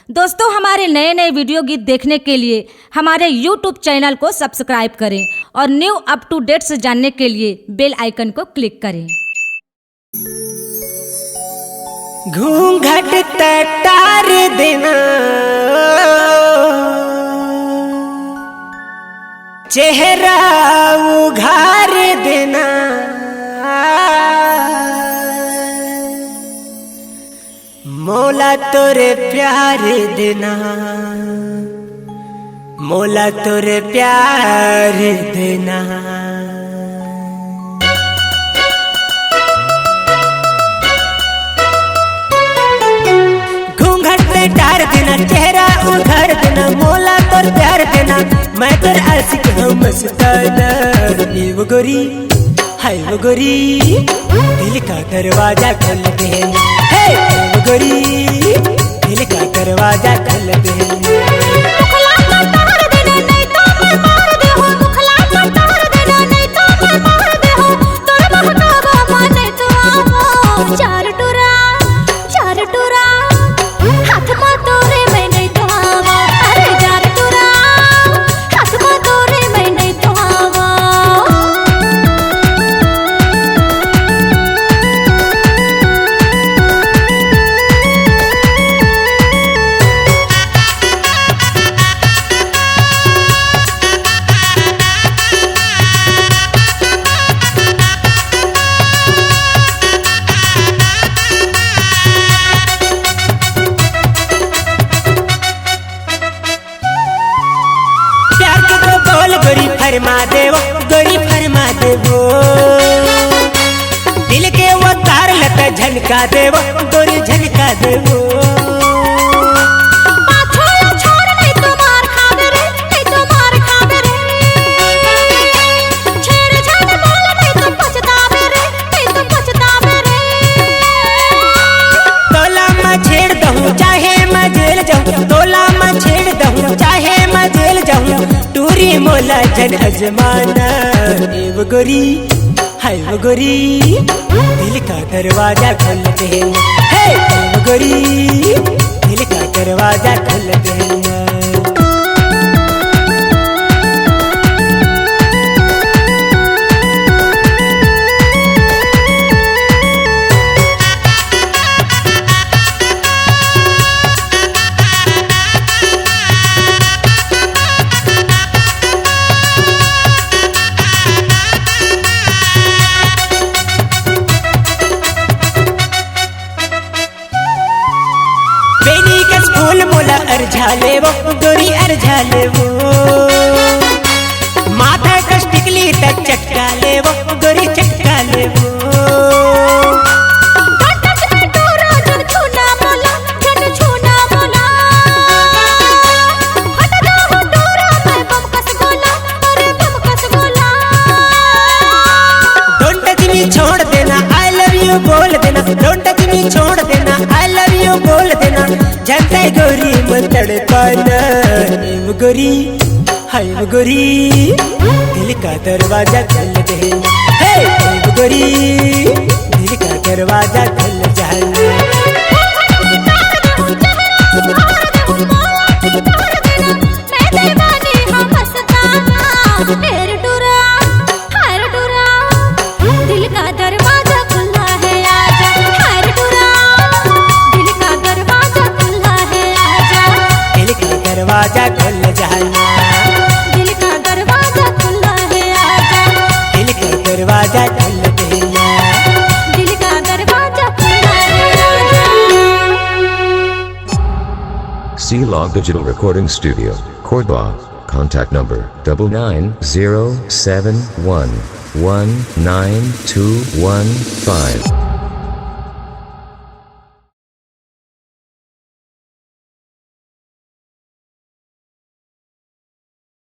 दोस्तों, हमारे नए नए वीडियो गीत देखने के लिए हमारे YouTube चैनल को सब्सक्राइब करें और न्यू अप टू डेट्स जानने के लिए बेल आइकन को क्लिक करें। घूंघट तटार देना, चेहरा उघार देना, मौला तोरे प्यार देना, मौला तोरे प्यार देना। डार देना, चेहरा उघार देना, मौला तोर प्यार देना, मैं तोर आशिक हूँ मस्ताना। ये वो गोरी, हाय वो गोरी, दिल का दरवाजा खोल देना। हे वो गोरी, दिल का दरवाजा खोल देना। फरमा देवो गोरी, फरमा देवो, दिल के वो तार लता झनका देवो गोरी, झनका देवो। तोला मैं छेड़ दहूँ चाहे मैं जेल जाऊँ, तोला मैं छेड़ दहूँ चाहे मैं जेल जाऊँ, टूरी मोला जन अजमाना। वो गोरी, हाय वो गोरी, दिल का दरवाजा खोल देना। हे वो गोरी, दिल का दरवाजा खोल देना। फूल मोला अर्झाले वो गोरी, अर्झाले वो, माथा कस टिकली तक चटका ले वो गोरी, चटका ले वो। डोंट टच मी छोड़ देना, आई लव यू बोल देना, डोंट टच मी छोड़ देना, आई लव यू बोल देना। झंडा गोरी मतड़ पाना। वो गोरी, हाय वो गोरी, दिल का दरवाजा खोल देना। हे वो गोरी, दिल का दरवाजा खोल जाना। दरवाजा खुल जाना, दिल का दरवाजा खुला है आजा, दिल का दरवाजा खुल देना, दिल का दरवाजा खुला है आजा। C-Log Digital Recording Studio, Cordoba. Contact number 9907119215.